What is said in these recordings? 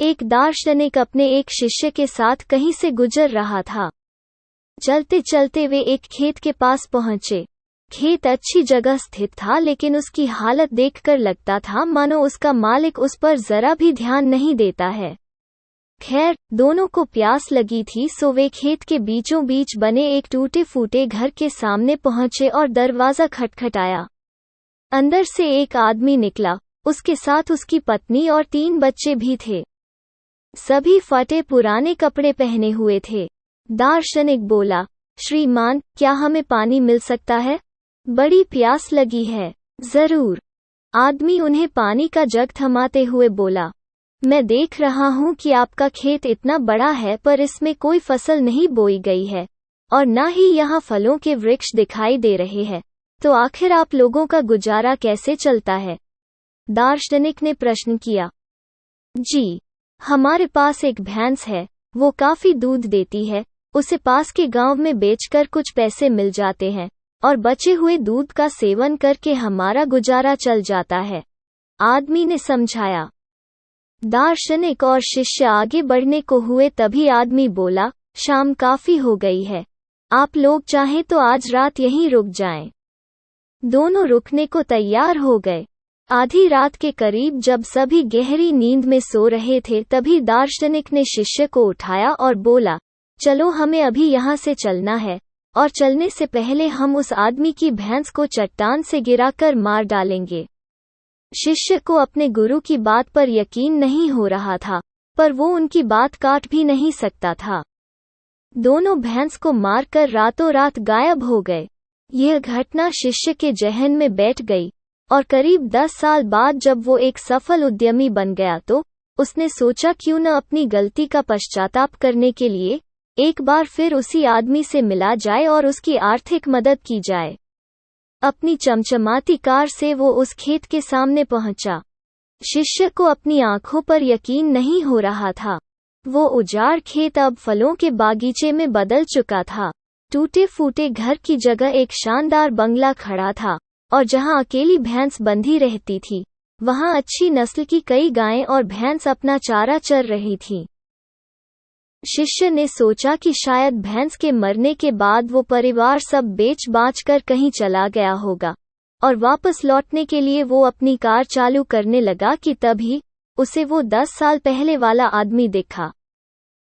एक दार्शनिक अपने एक शिष्य के साथ कहीं से गुजर रहा था। चलते चलते वे एक खेत के पास पहुंचे। खेत अच्छी जगह स्थित था, लेकिन उसकी हालत देखकर लगता था मानो उसका मालिक उस पर जरा भी ध्यान नहीं देता है। खैर, दोनों को प्यास लगी थी, सो वे खेत के बीचों बीच बने एक टूटे फूटे घर के सामने पहुंचे और दरवाजा खटखटाया। अंदर से एक आदमी निकला, उसके साथ उसकी पत्नी और 3 बच्चे भी थे। सभी फटे पुराने कपड़े पहने हुए थे। दार्शनिक बोला, श्रीमान, क्या हमें पानी मिल सकता है? बड़ी प्यास लगी है। जरूर। आदमी उन्हें पानी का जग थमाते हुए बोला, मैं देख रहा हूँ कि आपका खेत इतना बड़ा है, पर इसमें कोई फसल नहीं बोई गई है और न ही यहाँ फलों के वृक्ष दिखाई दे रहे हैं, तो आखिर आप लोगों का गुजारा कैसे चलता है? दार्शनिक ने प्रश्न किया। जी, हमारे पास एक भैंस है, वो काफी दूध देती है, उसे पास के गांव में बेचकर कुछ पैसे मिल जाते हैं और बचे हुए दूध का सेवन करके हमारा गुजारा चल जाता है, आदमी ने समझाया। दार्शनिक और शिष्य आगे बढ़ने को हुए, तभी आदमी बोला, शाम काफी हो गई है, आप लोग चाहें तो आज रात यहीं रुक जाएं। दोनों रुकने को तैयार हो गए। आधी रात के करीब जब सभी गहरी नींद में सो रहे थे, तभी दार्शनिक ने शिष्य को उठाया और बोला, चलो हमें अभी यहाँ से चलना है, और चलने से पहले हम उस आदमी की भैंस को चट्टान से गिराकर मार डालेंगे। शिष्य को अपने गुरु की बात पर यकीन नहीं हो रहा था, पर वो उनकी बात काट भी नहीं सकता था। दोनों भैंस को मारकर रातों रात गायब हो गए। यह घटना शिष्य के जहन में बैठ गई और करीब 10 साल बाद जब वो एक सफल उद्यमी बन गया, तो उसने सोचा क्यों न अपनी गलती का पश्चाताप करने के लिए एक बार फिर उसी आदमी से मिला जाए और उसकी आर्थिक मदद की जाए। अपनी चमचमाती कार से वो उस खेत के सामने पहुंचा। शिष्य को अपनी आंखों पर यकीन नहीं हो रहा था। वो उजाड़ खेत अब फलों के बागीचे में बदल चुका था। टूटे फूटे घर की जगह एक शानदार बंगला खड़ा था, और जहां अकेली भैंस बंधी रहती थी, वहां अच्छी नस्ल की कई गायें और भैंस अपना चारा चर रही थीं। शिष्य ने सोचा कि शायद भैंस के मरने के बाद वो परिवार सब बेच बाच कर कहीं चला गया होगा, और वापस लौटने के लिए वो अपनी कार चालू करने लगा कि तभी उसे वो 10 साल पहले वाला आदमी दिखा।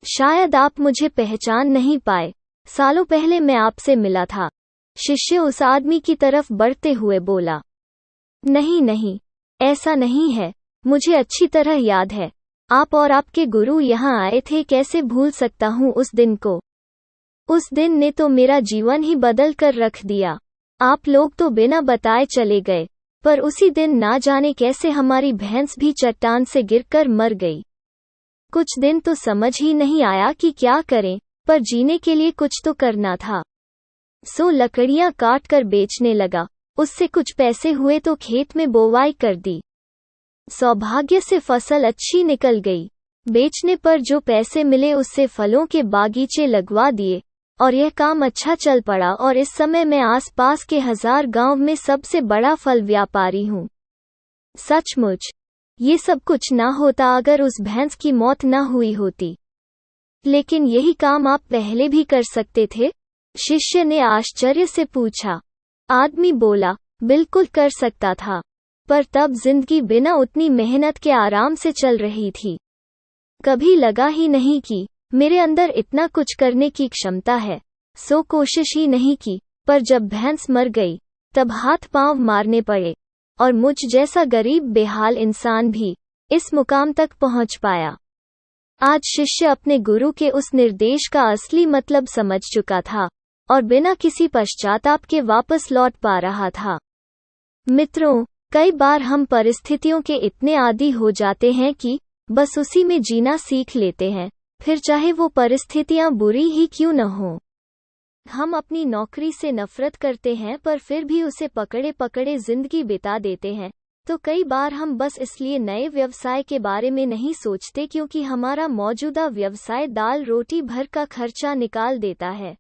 शायद आप मुझे पहचान नहीं पाए, सालों पहले मैं आपसे मिला था। शिष्य उस आदमी की तरफ बढ़ते हुए बोला, नहीं नहीं, ऐसा नहीं है, मुझे अच्छी तरह याद है, आप और आपके गुरु यहाँ आए थे, कैसे भूल सकता हूँ उस दिन को। उस दिन ने तो मेरा जीवन ही बदल कर रख दिया। आप लोग तो बिना बताए चले गए, पर उसी दिन ना जाने कैसे हमारी भैंस भी चट्टान से गिरकर मर गई। कुछ दिन तो समझ ही नहीं आया कि क्या करें, पर जीने के लिए कुछ तो करना था। सो लकड़ियां काट कर बेचने लगा, उससे कुछ पैसे हुए तो खेत में बोवाई कर दी। सौभाग्य से फसल अच्छी निकल गई। बेचने पर जो पैसे मिले उससे फलों के बागीचे लगवा दिए, और यह काम अच्छा चल पड़ा, और इस समय मैं आसपास के 1000 गांव में सबसे बड़ा फल व्यापारी हूँ। सचमुच, ये सब कुछ ना होता अगर उस भैंस की मौत ना हुई होती। लेकिन यही काम आप पहले भी कर सकते थे? शिष्य ने आश्चर्य से पूछा। आदमी बोला, बिल्कुल कर सकता था, पर तब जिंदगी बिना उतनी मेहनत के आराम से चल रही थी। कभी लगा ही नहीं कि मेरे अंदर इतना कुछ करने की क्षमता है, सो कोशिश ही नहीं की। पर जब भैंस मर गई, तब हाथ पांव मारने पड़े, और मुझ जैसा गरीब बेहाल इंसान भी इस मुकाम तक पहुंच पाया। आज शिष्य अपने गुरु के उस निर्देश का असली मतलब समझ चुका था, और बिना किसी पश्चाताप के वापस लौट पा रहा था। मित्रों, कई बार हम परिस्थितियों के इतने आदी हो जाते हैं कि बस उसी में जीना सीख लेते हैं, फिर चाहे वो परिस्थितियां बुरी ही क्यों न हो। हम अपनी नौकरी से नफरत करते हैं, पर फिर भी उसे पकड़े पकड़े जिंदगी बिता देते हैं। तो कई बार हम बस इसलिए नए व्यवसाय के बारे में नहीं सोचते क्योंकि हमारा मौजूदा व्यवसाय दाल रोटी भर का खर्चा निकाल देता है।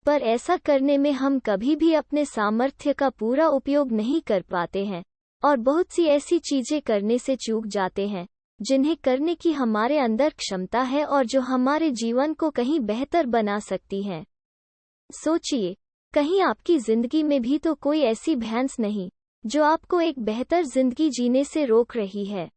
पर ऐसा करने में हम कभी भी अपने सामर्थ्य का पूरा उपयोग नहीं कर पाते हैं, और बहुत सी ऐसी चीजें करने से चूक जाते हैं जिन्हें करने की हमारे अंदर क्षमता है और जो हमारे जीवन को कहीं बेहतर बना सकती हैं। सोचिए, कहीं आपकी जिंदगी में भी तो कोई ऐसी भैंस नहीं जो आपको एक बेहतर जिंदगी जीने से रोक रही है।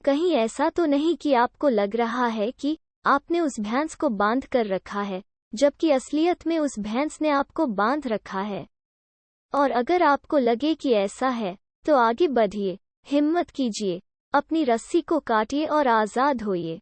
कहीं ऐसा तो नहीं कि आपको लग रहा है कि आपने उस भैंस को बांध कर रखा है, जबकि असलियत में उस भैंस ने आपको बांध रखा है। और अगर आपको लगे कि ऐसा है, तो आगे बढ़िए, हिम्मत कीजिए, अपनी रस्सी को काटिए और आज़ाद होइए।